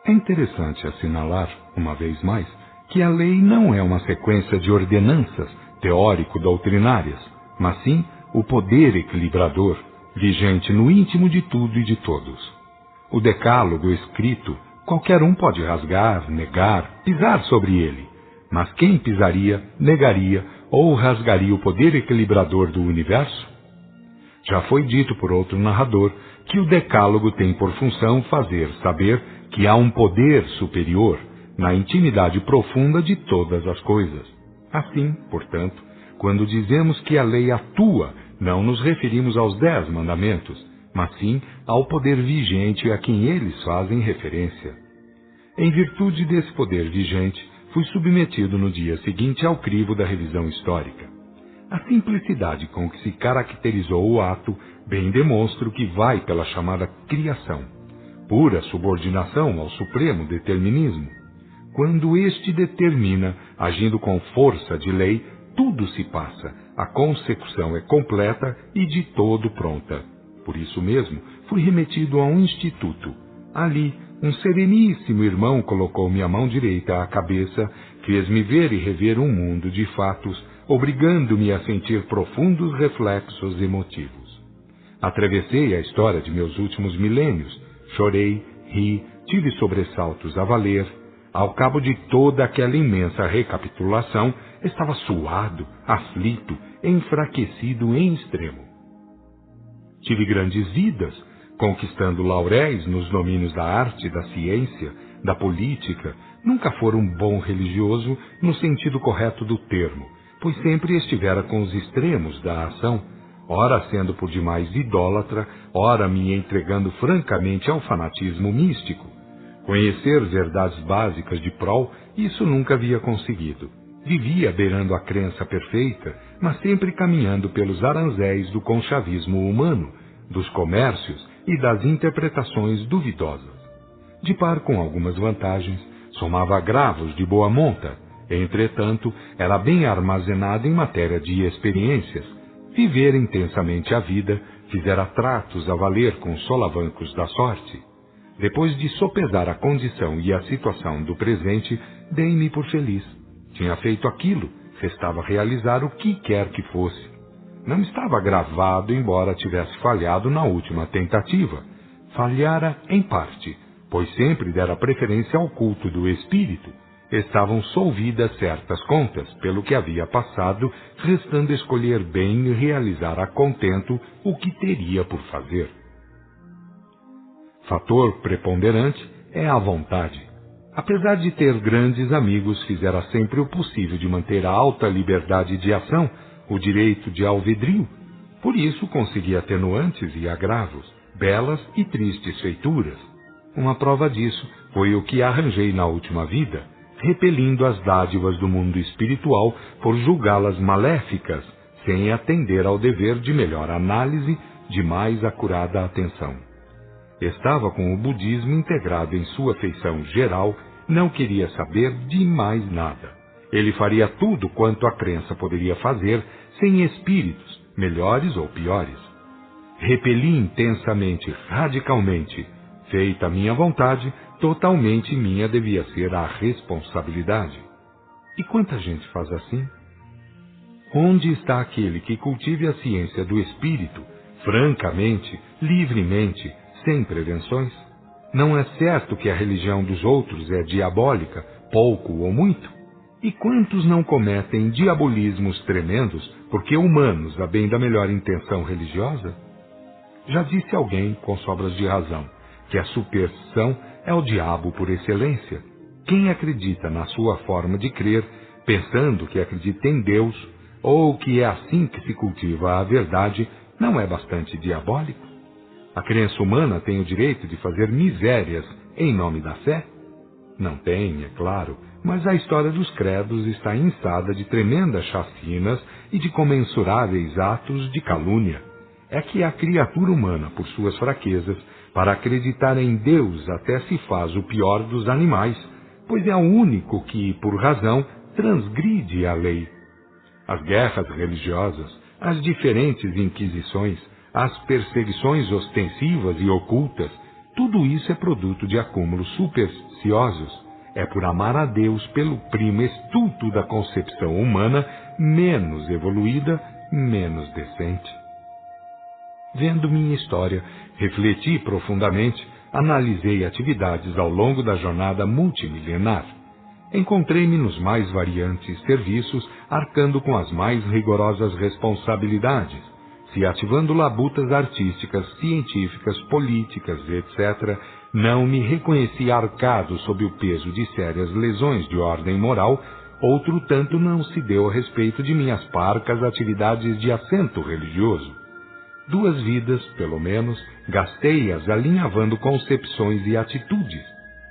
É interessante assinalar, uma vez mais, que a lei não é uma sequência de ordenanças teórico-doutrinárias, mas sim o poder equilibrador, vigente no íntimo de tudo e de todos. O decálogo escrito, qualquer um pode rasgar, negar, pisar sobre ele, mas quem pisaria, negaria ou rasgaria o poder equilibrador do universo? Já foi dito por outro narrador que o decálogo tem por função fazer saber que há um poder superior na intimidade profunda de todas as coisas. Assim, portanto, quando dizemos que a lei atua, não nos referimos aos 10 mandamentos, mas sim ao poder vigente a quem eles fazem referência. Em virtude desse poder vigente, fui submetido no dia seguinte ao crivo da revisão histórica. A simplicidade com que se caracterizou o ato bem demonstra o que vai pela chamada criação, pura subordinação ao supremo determinismo. Quando este determina, agindo com força de lei, tudo se passa, a consecução é completa e de todo pronta. Por isso mesmo, fui remetido a um instituto. Ali, um sereníssimo irmão colocou minha mão direita à cabeça, fez-me ver e rever um mundo de fatos, obrigando-me a sentir profundos reflexos emotivos. Atravessei a história de meus últimos milênios, chorei, ri, tive sobressaltos a valer. Ao cabo de toda aquela imensa recapitulação, estava suado, aflito, enfraquecido em extremo. Tive grandes vidas, conquistando lauréis nos domínios da arte, da ciência, da política. Nunca fora um bom religioso no sentido correto do termo, pois sempre estivera com os extremos da ação, ora sendo por demais idólatra, ora me entregando francamente ao fanatismo místico. Conhecer verdades básicas de prol, isso nunca havia conseguido. Vivia beirando a crença perfeita, mas sempre caminhando pelos aranzéis do conchavismo humano, dos comércios e das interpretações duvidosas. De par com algumas vantagens, somava agravos de boa monta. Entretanto, era bem armazenado em matéria de experiências. Viver intensamente a vida, fizera tratos a valer com os solavancos da sorte. Depois de sopesar a condição e a situação do presente, dei-me por feliz. Tinha feito aquilo, restava realizar o que quer que fosse. Não estava gravado, embora tivesse falhado na última tentativa. Falhara em parte, pois sempre dera preferência ao culto do espírito. Estavam solvidas certas contas pelo que havia passado, restando escolher bem e realizar a contento o que teria por fazer. Fator preponderante é a vontade. Apesar de ter grandes amigos, fizera sempre o possível de manter a alta liberdade de ação, o direito de alvedrio. Por isso consegui atenuantes e agravos, belas e tristes feituras. Uma prova disso foi o que arranjei na última vida, repelindo as dádivas do mundo espiritual por julgá-las maléficas, sem atender ao dever de melhor análise, de mais acurada atenção. Estava com o budismo integrado em sua feição geral, não queria saber de mais nada. Ele faria tudo quanto a crença poderia fazer, sem espíritos, melhores ou piores. Repeli intensamente, radicalmente. Feita a minha vontade, totalmente minha devia ser a responsabilidade. E quanta gente faz assim? Onde está aquele que cultive a ciência do espírito, francamente, livremente, sem prevenções? Não é certo que a religião dos outros é diabólica, pouco ou muito? E quantos não cometem diabolismos tremendos porque humanos, a bem da melhor intenção religiosa? Já disse alguém, com sobras de razão, que a superstição é o diabo por excelência. Quem acredita na sua forma de crer, pensando que acredita em Deus, ou que é assim que se cultiva a verdade, não é bastante diabólico? A crença humana tem o direito de fazer misérias em nome da fé? Não tem, é claro, mas a história dos credos está inçada de tremendas chacinas e de comensuráveis atos de calúnia. É que a criatura humana, por suas fraquezas, para acreditar em Deus até se faz o pior dos animais, pois é o único que, por razão, transgride a lei. As guerras religiosas, as diferentes inquisições, as perseguições ostensivas e ocultas, tudo isso é produto de acúmulos supersticiosos. É por amar a Deus pelo primo estulto da concepção humana menos evoluída, menos decente. Vendo minha história, refleti profundamente, analisei atividades ao longo da jornada multimilenar. Encontrei-me nos mais variantes serviços, arcando com as mais rigorosas responsabilidades, se ativando labutas artísticas, científicas, políticas, etc., não me reconheci arcado sob o peso de sérias lesões de ordem moral, outro tanto não se deu a respeito de minhas parcas atividades de assento religioso. 2 vidas, pelo menos, gastei-as alinhavando concepções e atitudes.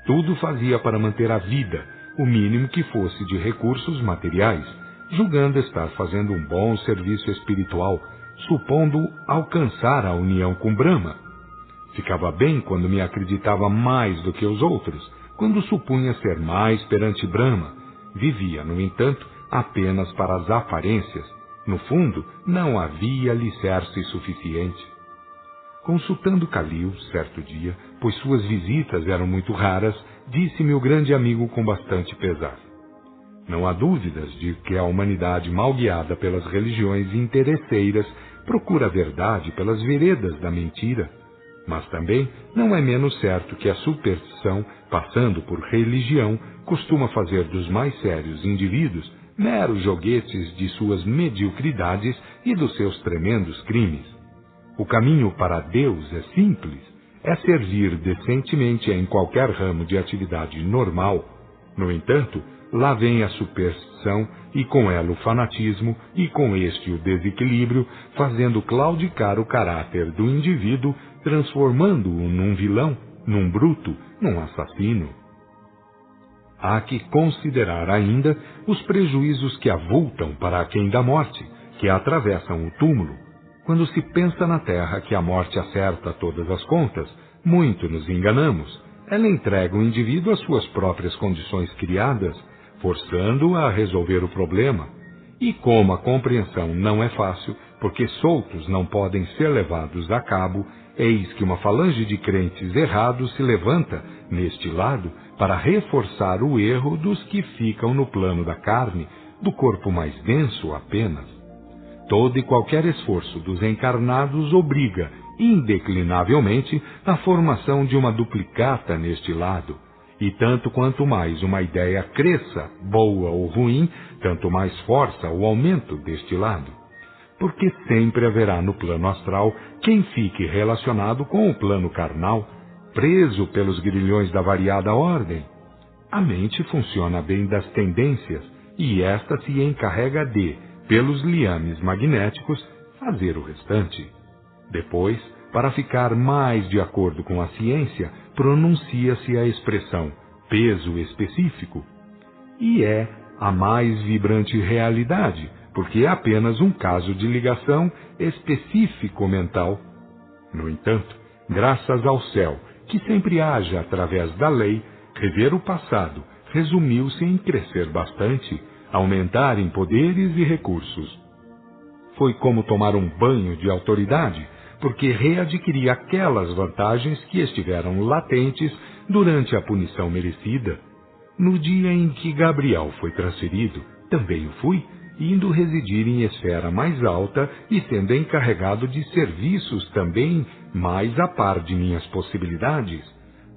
Tudo fazia para manter a vida, o mínimo que fosse de recursos materiais, julgando estar fazendo um bom serviço espiritual, supondo alcançar a união com Brahma. Ficava bem quando me acreditava mais do que os outros, quando supunha ser mais perante Brahma. Vivia, no entanto, apenas para as aparências. No fundo, não havia alicerce suficiente. Consultando Kalil, certo dia, pois suas visitas eram muito raras, disse-me o grande amigo com bastante pesar: não há dúvidas de que a humanidade, mal guiada pelas religiões interesseiras, procura a verdade pelas veredas da mentira. Mas também não é menos certo que a superstição, passando por religião, costuma fazer dos mais sérios indivíduos meros joguetes de suas mediocridades e dos seus tremendos crimes. O caminho para Deus é simples, é servir decentemente em qualquer ramo de atividade normal. No entanto, lá vem a superstição e com ela o fanatismo e com este o desequilíbrio, fazendo claudicar o caráter do indivíduo, transformando-o num vilão, num bruto, num assassino. Há que considerar ainda os prejuízos que avultam para aquém da morte, que atravessam o túmulo. Quando se pensa na terra que a morte acerta todas as contas, muito nos enganamos. Ela entrega o indivíduo às suas próprias condições criadas, forçando-o a resolver o problema. E como a compreensão não é fácil, porque soltos não podem ser levados a cabo, eis que uma falange de crentes errados se levanta, neste lado, para reforçar o erro dos que ficam no plano da carne, do corpo mais denso apenas. Todo e qualquer esforço dos encarnados obriga, indeclinavelmente, a formação de uma duplicata neste lado. E tanto quanto mais uma ideia cresça, boa ou ruim, tanto mais força o aumento deste lado. Porque sempre haverá no plano astral quem fique relacionado com o plano carnal, preso pelos grilhões da variada ordem. A mente funciona bem das tendências, e esta se encarrega de, pelos liames magnéticos, fazer o restante. Depois, para ficar mais de acordo com a ciência, pronuncia-se a expressão peso específico. E é a mais vibrante realidade, porque é apenas um caso de ligação específico-mental. No entanto, graças ao céu, que sempre haja através da lei, rever o passado resumiu-se em crescer bastante, aumentar em poderes e recursos. Foi como tomar um banho de autoridade, porque readquiria aquelas vantagens que estiveram latentes durante a punição merecida. No dia em que Gabriel foi transferido, também o fui, indo residir em esfera mais alta e sendo encarregado de serviços também mais a par de minhas possibilidades.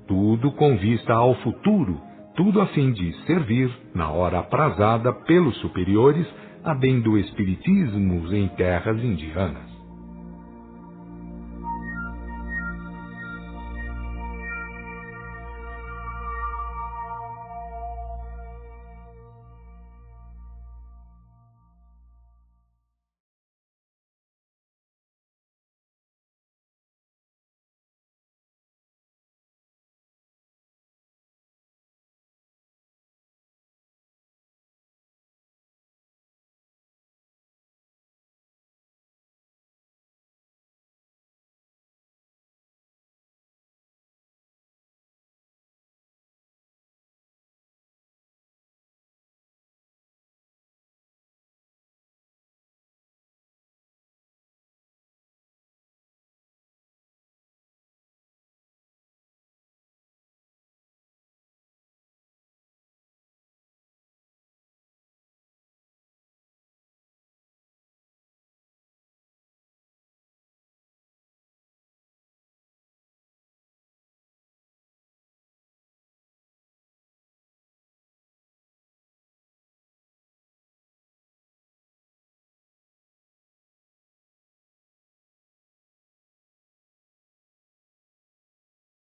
Tudo com vista ao futuro, tudo a fim de servir, na hora aprazada pelos superiores, a bem do espiritismo em terras indianas.